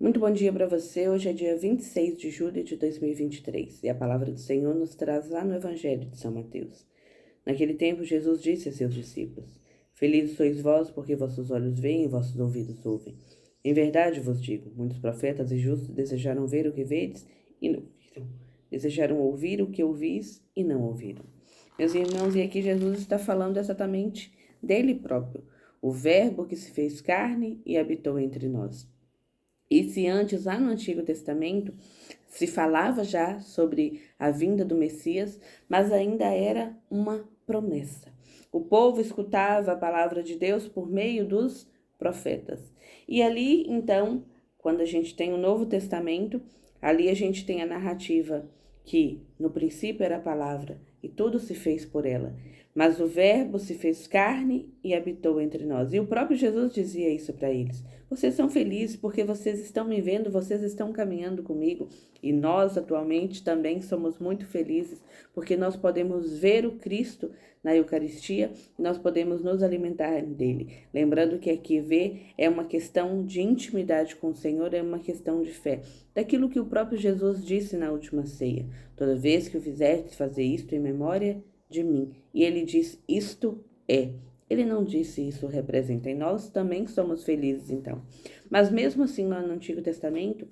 Muito bom dia para você. Hoje é dia 26 de julho de 2023 e a palavra do Senhor nos traz lá no Evangelho de São Mateus. Naquele tempo, Jesus disse a seus discípulos: Felizes sois vós, porque vossos olhos veem e vossos ouvidos ouvem. Em verdade vos digo, muitos profetas e justos desejaram ver o que vedes e não viram. Desejaram ouvir o que ouvis e não ouviram. Meus irmãos, e aqui Jesus está falando exatamente dele próprio, o Verbo que se fez carne e habitou entre nós. E se antes, lá no Antigo Testamento, se falava já sobre a vinda do Messias, mas ainda era uma promessa. O povo escutava a palavra de Deus por meio dos profetas. E ali, então, quando a gente tem o Novo Testamento, ali a gente tem a narrativa que no princípio era a palavra e tudo se fez por ela. Mas o Verbo se fez carne e habitou entre nós. E o próprio Jesus dizia isso para eles. Vocês são felizes porque vocês estão me vendo, vocês estão caminhando comigo. E nós, atualmente, também somos muito felizes porque nós podemos ver o Cristo na Eucaristia e nós podemos nos alimentar dele. Lembrando que aqui ver é uma questão de intimidade com o Senhor, é uma questão de fé. Daquilo que o próprio Jesus disse na última ceia. Toda vez que o fizerdes fazer isto em memória de mim. E ele diz, isto é. Ele não disse isso representa, e nós também somos felizes então. Mas mesmo assim, lá no Antigo Testamento,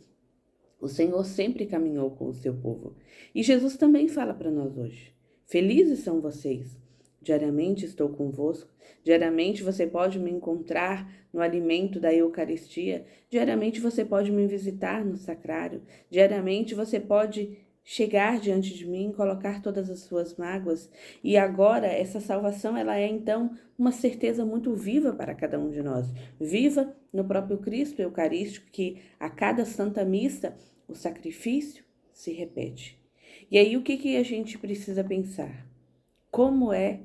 o Senhor sempre caminhou com o seu povo. E Jesus também fala para nós hoje. Felizes são vocês. Diariamente estou convosco. Diariamente você pode me encontrar no alimento da Eucaristia. Diariamente você pode me visitar no sacrário. Diariamente você pode chegar diante de mim, colocar todas as suas mágoas. E agora essa salvação, ela é então uma certeza muito viva para cada um de nós. Viva no próprio Cristo Eucarístico, que a cada Santa Missa o sacrifício se repete. E aí o que a gente precisa pensar? Como é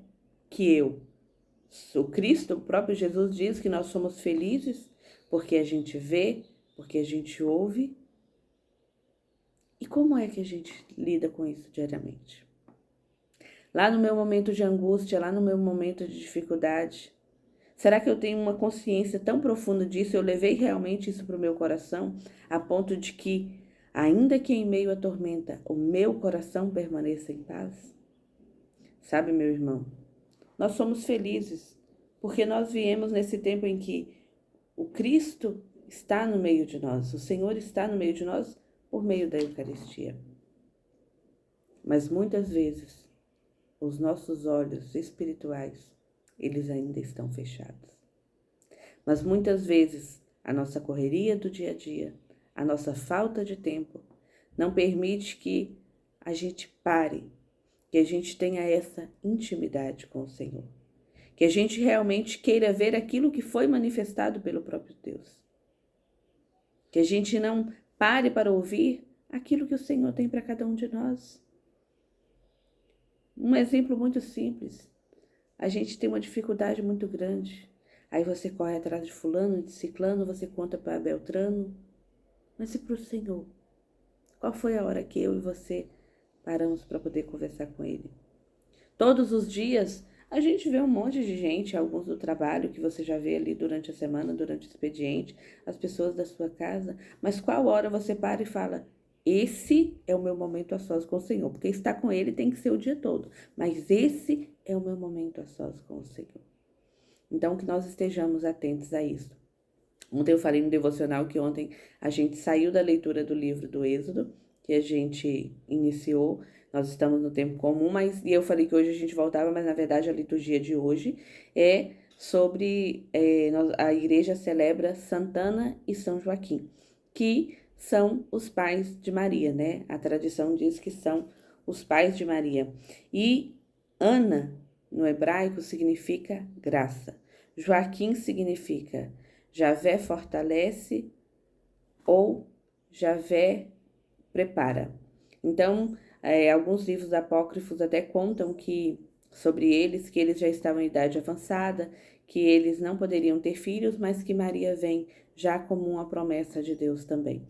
que o Cristo, o próprio Jesus diz que nós somos felizes porque a gente vê, porque a gente ouve. E como é que a gente lida com isso diariamente? Lá no meu momento de angústia, lá no meu momento de dificuldade, será que eu tenho uma consciência tão profunda disso? Eu levei realmente isso para o meu coração, a ponto de que, ainda que em meio à tormenta, o meu coração permaneça em paz? Sabe, meu irmão, nós somos felizes porque nós viemos nesse tempo em que o Cristo está no meio de nós, o Senhor está no meio de nós por meio da Eucaristia. Mas muitas vezes, os nossos olhos espirituais, eles ainda estão fechados. Mas muitas vezes, a nossa correria do dia a dia, a nossa falta de tempo, não permite que a gente pare, que a gente tenha essa intimidade com o Senhor. Que a gente realmente queira ver aquilo que foi manifestado pelo próprio Deus. Que a gente não pare para ouvir aquilo que o Senhor tem para cada um de nós. Um exemplo muito simples. A gente tem uma dificuldade muito grande. Aí você corre atrás de fulano, de ciclano, você conta para Beltrano. Mas e para o Senhor? Qual foi a hora que eu e você paramos para poder conversar com Ele? Todos os dias a gente vê um monte de gente, alguns do trabalho que você já vê ali durante a semana, durante o expediente, as pessoas da sua casa. Mas qual hora você para e fala, esse é o meu momento a sós com o Senhor? Porque estar com Ele tem que ser o dia todo. Mas esse é o meu momento a sós com o Senhor. Então, que nós estejamos atentos a isso. Ontem eu falei no devocional que ontem a gente saiu da leitura do livro do Êxodo, que a gente iniciou. Nós estamos no tempo comum, e eu falei que hoje a gente voltava, mas na verdade a liturgia de hoje é sobre, a igreja celebra Santana e São Joaquim, que são os pais de Maria, né? A tradição diz que são os pais de Maria. E Ana, no hebraico, significa graça. Joaquim significa Javé fortalece ou Javé prepara. Então, alguns livros apócrifos até contam que sobre eles, que eles já estavam em idade avançada, que eles não poderiam ter filhos, mas que Maria vem já como uma promessa de Deus também.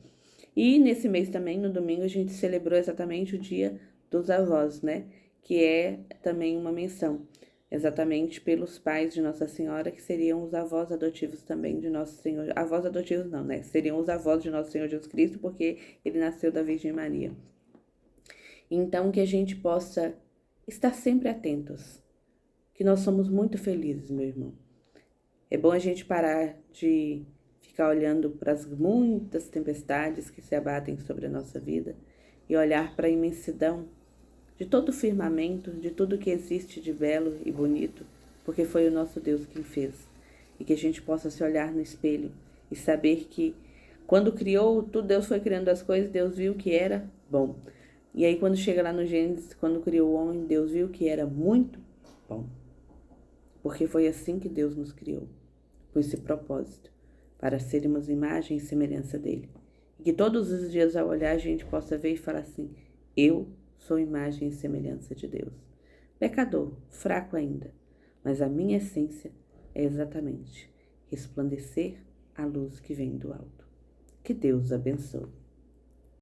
E nesse mês também, no domingo, a gente celebrou exatamente o dia dos avós, né? Que é também uma menção exatamente pelos pais de Nossa Senhora, que seriam os avós adotivos também de Nosso Senhor. Avós adotivos não, né? Seriam os avós de Nosso Senhor Jesus Cristo, porque ele nasceu da Virgem Maria. Então, que a gente possa estar sempre atentos, que nós somos muito felizes, meu irmão. É bom a gente parar de ficar olhando para as muitas tempestades que se abatem sobre a nossa vida e olhar para a imensidão de todo o firmamento, de tudo que existe de belo e bonito, porque foi o nosso Deus quem fez. E que a gente possa se olhar no espelho e saber que quando criou tudo, Deus foi criando as coisas, Deus viu que era bom. E aí quando chega lá no Gênesis, quando criou o homem, Deus viu que era muito bom. Porque foi assim que Deus nos criou, com esse propósito, para sermos imagem e semelhança dele. E que todos os dias ao olhar a gente possa ver e falar assim, eu sou imagem e semelhança de Deus. Pecador, fraco ainda, mas a minha essência é exatamente resplandecer a luz que vem do alto. Que Deus abençoe.